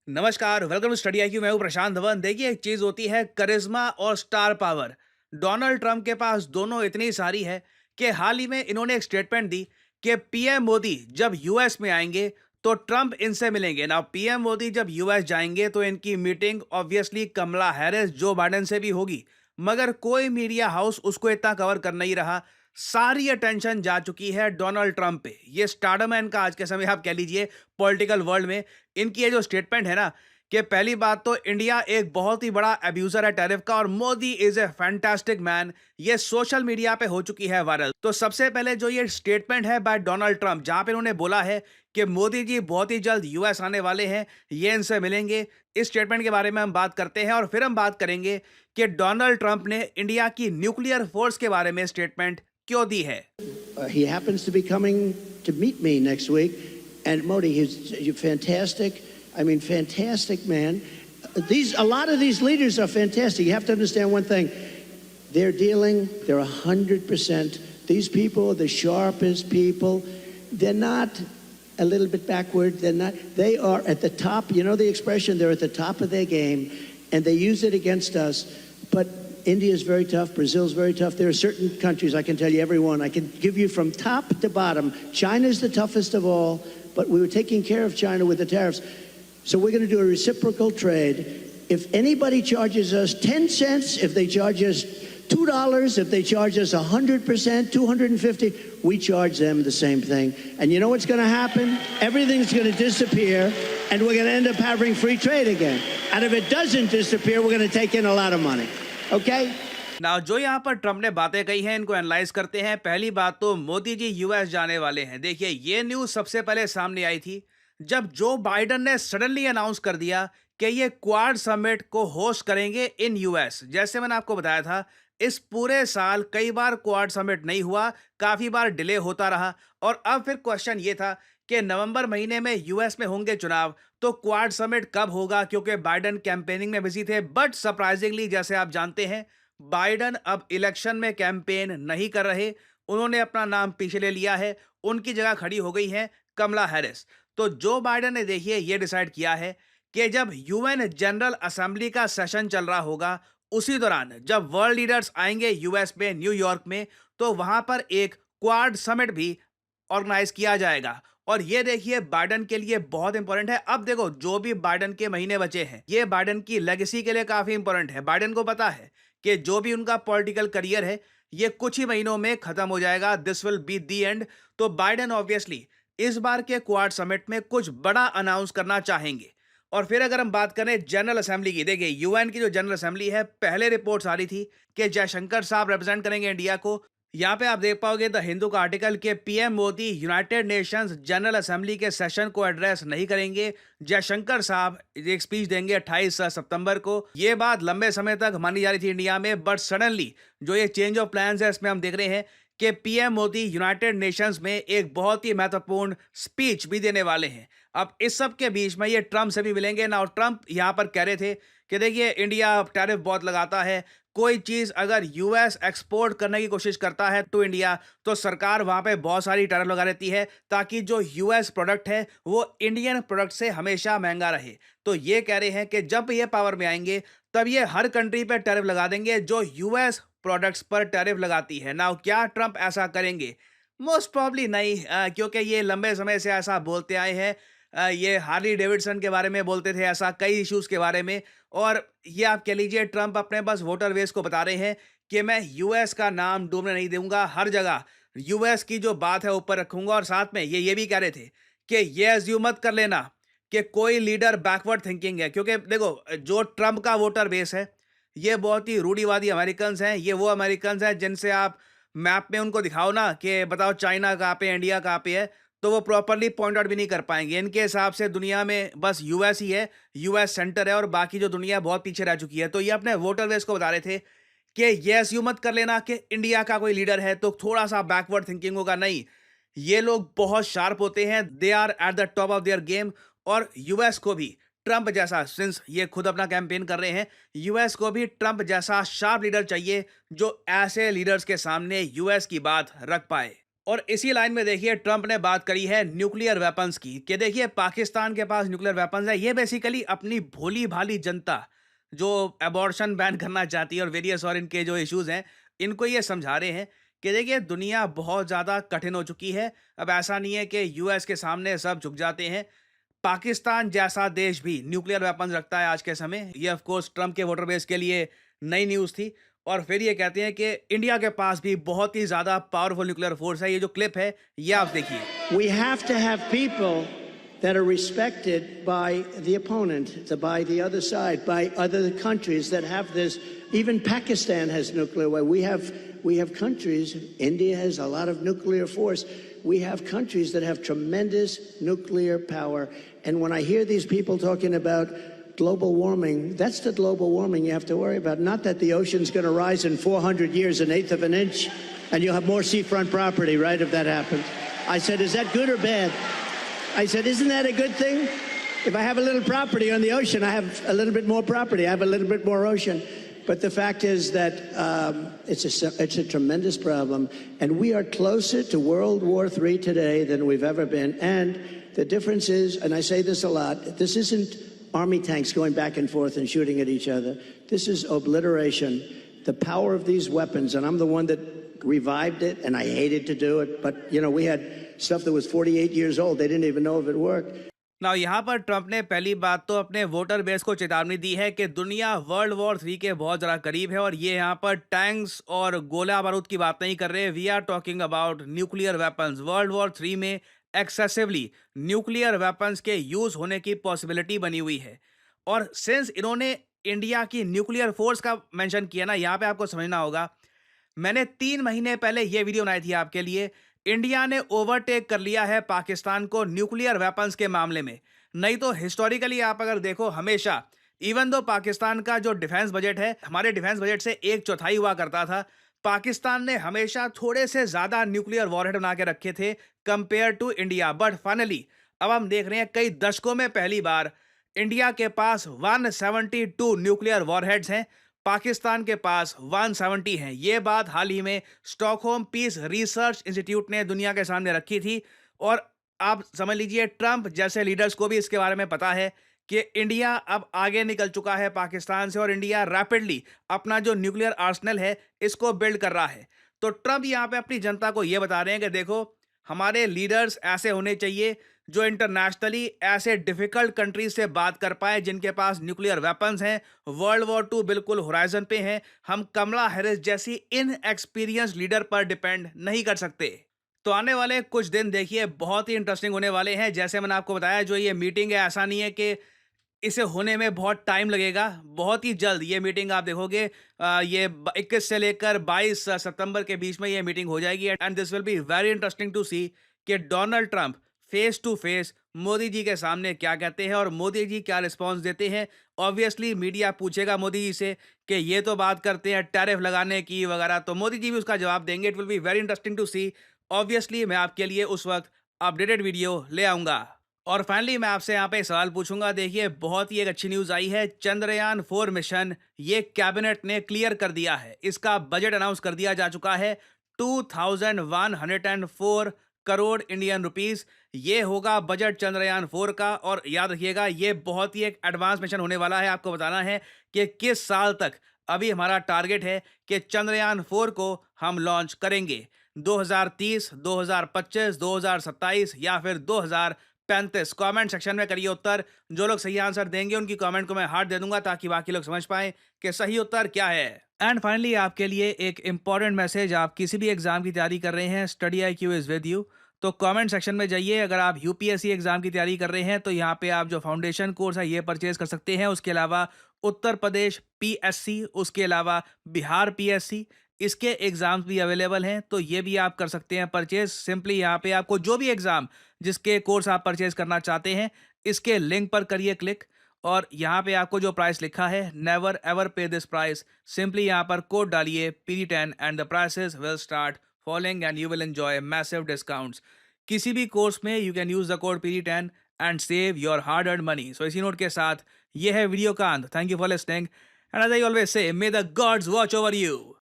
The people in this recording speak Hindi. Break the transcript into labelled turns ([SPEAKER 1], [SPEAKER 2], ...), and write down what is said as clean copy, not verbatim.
[SPEAKER 1] नमस्कार, वेलकम टू स्टडी आईक्यू। मैं हूं प्रशांत धवन। देखिए, एक चीज होती है करिश्मा और स्टार पावर। डोनाल्ड ट्रंप के पास दोनों इतनी सारी है कि हाल ही में इन्होंने एक स्टेटमेंट दी कि पीएम मोदी जब यूएस में आएंगे तो ट्रंप इनसे मिलेंगे ना। पीएम मोदी जब यूएस जाएंगे तो इनकी मीटिंग ऑब्वियसली कमला हैरिस, जो बाइडेन से भी होगी, मगर कोई मीडिया हाउस उसको इतना कवर कर नहीं रहा। सारी अटेंशन जा चुकी है डोनाल्ड ट्रंप पे। ये स्टारडम है इनका आज के समय, आप कह लीजिए पॉलिटिकल वर्ल्ड में। इनकी ये जो स्टेटमेंट है ना, कि पहली बात तो इंडिया एक बहुत ही बड़ा अब्यूजर है टैरिफ का और Modi is a fantastic man, ये सोशल मीडिया पे हो चुकी है वायरल। तो सबसे पहले जो ये स्टेटमेंट है बाय डोनाल्ड ट्रंप, जहां पे उन्होंने बोला है कि मोदी जी बहुत ही जल्द यूएस आने वाले हैं, ये इनसे मिलेंगे। इस स्टेटमेंट के बारे में हम बात करते हैं और फिर हम बात करेंगे कि डोनाल्ड ट्रंप ने इंडिया की न्यूक्लियर फोर्स के बारे में स्टेटमेंट क्यों दी है।
[SPEAKER 2] He happens to be coming to meet me next week. And Modi, he's fantastic. I mean, fantastic man. A lot of these leaders are fantastic. You have to understand one thing. They're 100%. These people are the sharpest people. They're not a little bit backward. They are at the top. You know the expression, they're at the top of their game, and they use it against us. But India is very tough. Brazil is very tough. There are certain countries, I can tell you every one. I can give you from top to bottom. China is the toughest of all, but we were taking care of China with the tariffs. So we're going to do a reciprocal trade. If anybody charges us 10 cents, if they charge us $2, if they charge us 100%, 250, we charge them the same thing. And you know what's going to happen? Everything's going to disappear, and we're going to end up having free trade again. And if it doesn't disappear, we're going to take in a lot of money. Okay?
[SPEAKER 1] Now जो यहाँ पर ट्रम्प ने बातें कही हैं, इनको एनालाइज करते हैं। पहली बात तो मोदी जी यूएस जाने वाले हैं। देखिए, ये न्यूज सबसे पहले सामने आई थी जब जो बाइडन ने सडनली अनाउंस कर दिया कि ये क्वाड समिट को होस्ट करेंगे इन यूएस। जैसे मैंने आपको बताया था, इस पूरे साल कई बार क्वाड समिट नहीं हुआ, काफी बार डिले होता रहा। और अब फिर क्वेश्चन ये था कि नवंबर महीने में यूएस में होंगे चुनाव, तो क्वाड समिट कब होगा, क्योंकि बाइडन कैंपेनिंग में बिजी थे। बट सरप्राइजिंगली, जैसे आप जानते हैं, बाइडन अब इलेक्शन में कैंपेन नहीं कर रहे। उन्होंने अपना नाम पीछे ले लिया है, उनकी जगह खड़ी हो गई है कमला हैरिस। तो जो बाइडन ने, देखिए, ये डिसाइड किया है कि जब यूएन जनरल असेंबली का सेशन चल रहा होगा, उसी दौरान जब वर्ल्ड लीडर्स आएंगे यूएस में, न्यूयॉर्क में, तो वहां पर एक क्वाड समिट भी ऑर्गेनाइज किया जाएगा। और ये देखिए बाइडन के लिए बहुत इंपॉर्टेंट है। अब देखो, जो भी बाइडन के महीने बचे हैं, ये बाइडन की लेगेसी के लिए काफी इंपॉर्टेंट है। बाइडन को पता है कि जो भी उनका पॉलिटिकल करियर है, ये कुछ ही महीनों में खत्म हो जाएगा। This will be the and. तो बाइडन ऑब्वियसली इस बार के क्वाड समिट में कुछ बड़ा अनाउंस करना चाहेंगे। और फिर अगर हम बात करें जनरल असेंबली की, देखिए यूएन की जो जनरल असेंबली है, पहले रिपोर्ट्स आ रही थी कि जयशंकर साहब रिप्रेजेंट करेंगे इंडिया को। यहाँ पे आप देख पाओगे द हिंदू का आर्टिकल के PM Modi United Nations general assembly के सेशन को एड्रेस नहीं करेंगे। जयशंकर साहब एक स्पीच देंगे 28 सितंबर को। ये बात लंबे समय तक मानी जा रही थी इंडिया में, बट सडनली जो ये चेंज ऑफ प्लान्स है, इसमें हम देख रहे हैं कि पीएम मोदी यूनाइटेड नेशंस में एक बहुत ही महत्वपूर्ण स्पीच भी देने वाले हैं। अब इस सब के बीच में ये ट्रंप से भी मिलेंगे ना। और ट्रंप यहाँ पर कह रहे थे कि देखिए, इंडिया टैरिफ बहुत लगाता है। कोई चीज अगर यूएस एक्सपोर्ट करने की कोशिश करता है टू इंडिया, तो सरकार वहां पे बहुत सारी टैरिफ लगा देती है, ताकि जो यूएस प्रोडक्ट है वो इंडियन प्रोडक्ट से हमेशा महंगा रहे। तो ये कह रहे हैं कि जब ये पावर में आएंगे, तब ये हर कंट्री पे टैरिफ लगा देंगे जो यूएस प्रोडक्ट्स पर टैरिफ लगाती है ना। क्या ट्रंप ऐसा करेंगे? मोस्ट प्रॉब्ली नहीं, क्योंकि ये लंबे समय से ऐसा बोलते आए हैं। ये हार्ली डेविडसन के बारे में बोलते थे, ऐसा कई इश्यूज के बारे में। और ये आप कह लीजिए ट्रंप अपने बस वोटर बेस को बता रहे हैं कि मैं यूएस का नाम डूबने नहीं दूंगा, हर जगह यूएस की जो बात है ऊपर रखूंगा। और साथ में ये भी कह रहे थे कि ये अज्यूम मत कर लेना कि कोई लीडर बैकवर्ड थिंकिंग है, क्योंकि देखो, जो ट्रंप का वोटर बेस है, ये बहुत ही रूढ़िवादी अमेरिकन हैं। ये वो अमेरिकन हैं जिनसे आप मैप में उनको दिखाओ ना कि बताओ चाइना कहाँ पे, इंडिया कहाँ पे है, तो वो प्रॉपर्ली पॉइंट आउट भी नहीं कर पाएंगे। इनके हिसाब से दुनिया में बस यूएस ही है, यूएस सेंटर है, और बाकी जो दुनिया बहुत पीछे रह चुकी है। तो ये अपने वोटर बेस को बता रहे थे कि ये अज्यूम मत कर लेना कि इंडिया का कोई लीडर है तो थोड़ा सा बैकवर्ड थिंकिंग होगा। नहीं, ये लोग बहुत शार्प होते हैं, they are at the top of their game. और यूएस को भी ट्रंप जैसा, सिंस ये खुद अपना कैंपेन कर रहे हैं, यूएस को भी ट्रंप जैसा शार्प लीडर चाहिए, जो ऐसे लीडर्स के सामने यूएस की बात रख पाए। और इसी लाइन में देखिए ट्रंप ने बात करी है न्यूक्लियर वेपन्स की कि देखिए पाकिस्तान के पास न्यूक्लियर वेपन्स है। ये बेसिकली अपनी भोली भाली जनता जो अबॉर्शन बैन करना चाहती है और वेरियस और इनके जो इश्यूज हैं, इनको ये समझा रहे हैं कि देखिए दुनिया बहुत ज़्यादा कठिन हो चुकी है। अब ऐसा नहीं है कि यूएस के सामने सब झुक जाते हैं। पाकिस्तान जैसा देश भी न्यूक्लियर वेपन्स रखता है आज के समय। ये ऑफ कोर्स ट्रंप के वोटर बेस के लिए नई न्यूज़ थी। और फिर ये कहते हैं कि इंडिया के पास भी बहुत ही ज़्यादा पावरफुल न्यूक्लियर फोर्स है। ये जो क्लिप है ये आप देखिए।
[SPEAKER 2] We have to have people that are respected by the opponent, by the other side, by other countries that have this. Even Pakistan has nuclear weapons. We have countries. India has a lot of nuclear force. We have countries that have tremendous nuclear power. And when I hear these people talking about global warming, that's the global warming you have to worry about. Not that the ocean's going to rise in 400 years an eighth of an inch, and you'll have more seafront property, right, if that happens. I said, is that good or bad? I said, isn't that a good thing? If I have a little property on the ocean, I have a little bit more property. I have a little bit more ocean. But the fact is that it's a tremendous problem, and we are closer to World War III today than we've ever been. And the difference is, and I say this a lot, this isn't Army tanks going back and forth and shooting at each other. This is obliteration. The power of these weapons, and I'm the one that revived it, and I hated to do it, but, you know, we had stuff that was 48 years old. They didn't even know if it worked.
[SPEAKER 1] ना यहाँ पर ट्रंप ने पहली बात तो अपने वोटर बेस को चेतावनी दी है कि दुनिया वर्ल्ड वॉर 3 के बहुत ज़्यादा करीब है। और ये यहाँ पर टैंक्स और गोला बारूद की बात नहीं कर रहे। We are talking about nuclear weapons. World war 3 में एक्सेसिवली न्यूक्लियर वेपन्स के यूज़ होने की पॉसिबिलिटी बनी हुई है। और सिंस इन्होंने इंडिया की न्यूक्लियर फोर्स का मेंशन किया ना, यहाँ पे आपको समझना होगा। मैंने 3 महीने पहले ये वीडियो बनाई थी आपके लिए। इंडिया ने ओवरटेक कर लिया है पाकिस्तान को न्यूक्लियर वेपन्स के मामले में। नहीं तो हिस्टोरिकली आप अगर देखो, हमेशा इवन दो पाकिस्तान का जो डिफेंस बजट है, हमारे डिफेंस बजट से 1/4 हुआ करता था, पाकिस्तान ने हमेशा थोड़े से ज़्यादा न्यूक्लियर वॉरहेड बना के रखे थे compare to India. But finally अब हम देख रहे हैं कई दशकों में पहली बार इंडिया के पास 172 न्यूक्लियर वॉरहेड्स हैं, पाकिस्तान के पास 170 हैं। ये बात हाल ही में स्टॉकहोम पीस रिसर्च इंस्टीट्यूट ने दुनिया के सामने रखी थी। और आप समझ लीजिए ट्रंप जैसे लीडर्स को भी इसके बारे में पता है कि इंडिया अब आगे निकल चुका है पाकिस्तान से और इंडिया रैपिडली अपना जो न्यूक्लियर आर्सेनल है इसको बिल्ड कर रहा है। तो ट्रंप यहाँ पे अपनी जनता को ये बता रहे हैं कि देखो, हमारे लीडर्स ऐसे होने चाहिए जो इंटरनेशनली ऐसे डिफिकल्ट कंट्रीज से बात कर पाए जिनके पास न्यूक्लियर वेपन्स हैं। वर्ल्ड वॉर 2 बिल्कुल होराइजन पे हैं। हम कमला हैरिस जैसी इनएक्सपीरियंस लीडर पर डिपेंड नहीं कर सकते। तो आने वाले कुछ दिन देखिए बहुत ही इंटरेस्टिंग होने वाले हैं। जैसे मैंने आपको बताया, जो ये मीटिंग है, ऐसा नहीं है कि इसे होने में बहुत टाइम लगेगा। बहुत ही जल्द ये मीटिंग आप देखोगे, ये 21 से लेकर 22 सितंबर के बीच में ये मीटिंग हो जाएगी। And this will be very interesting to see कि Donald Trump face to face Modi ji के सामने क्या कहते हैं और मोदी जी क्या रिस्पांस देते हैं। ऑब्वियसली मीडिया पूछेगा मोदी जी से कि ये तो बात करते हैं टैरिफ लगाने की वगैरह, तो मोदी जी भी उसका जवाब देंगे। It will be very interesting to see. Obviously मैं आपके लिए उस वक्त अपडेटेड वीडियो ले आऊँगा। और फाइनली मैं आपसे यहाँ पे एक सवाल पूछूंगा। देखिए बहुत ही एक अच्छी न्यूज़ आई है। चंद्रयान 4 मिशन ये कैबिनेट ने क्लियर कर दिया है। इसका बजट अनाउंस कर दिया जा चुका है 2104 करोड़ इंडियन रुपीस। ये होगा बजट चंद्रयान 4 का। और याद रखिएगा ये बहुत ही एक एडवांस मिशन होने वाला है। आपको बताना है कि किस साल तक अभी हमारा टारगेट है कि चंद्रयान 4 को हम लॉन्च करेंगे। 2030, 2025, 2027 या फिर 2035। कमेंट सेक्शन में करिए उत्तर। जो लोग सही आंसर देंगे उनकी कमेंट को मैं हार्ट दे दूंगा ताकि बाकी लोग समझ पाएं कि सही उत्तर क्या है। एंड फाइनली आपके लिए एक इंपॉर्टेंट मैसेज। आप किसी भी एग्जाम की तैयारी कर रहे हैं, study IQ is with you. तो कमेंट सेक्शन में जाइए। अगर आप UPSC एग्जाम की तैयारी कर रहे हैं तो यहाँ पे आप जो फाउंडेशन कोर्स है ये परचेज कर सकते हैं। उसके अलावा उत्तर प्रदेश PSC, उसके अलावा बिहार PSC, इसके एग्जाम्स भी अवेलेबल हैं। तो ये भी आप कर सकते हैं परचेज। सिंपली यहाँ पे आपको जो भी एग्जाम जिसके कोर्स आप परचेज करना चाहते हैं इसके लिंक पर करिए क्लिक। और यहाँ पे आपको जो प्राइस लिखा है, never ever pay this price, simply यहाँ पर कोड डालिए PD10 and the prices will start following and you will enjoy massive discounts. किसी भी कोर्स में you can use the code PD10 and save your hard earned money. So इसी नोट के साथ ये है वीडियो का अंत। Thank you for listening and as I always say, may the gods watch over you.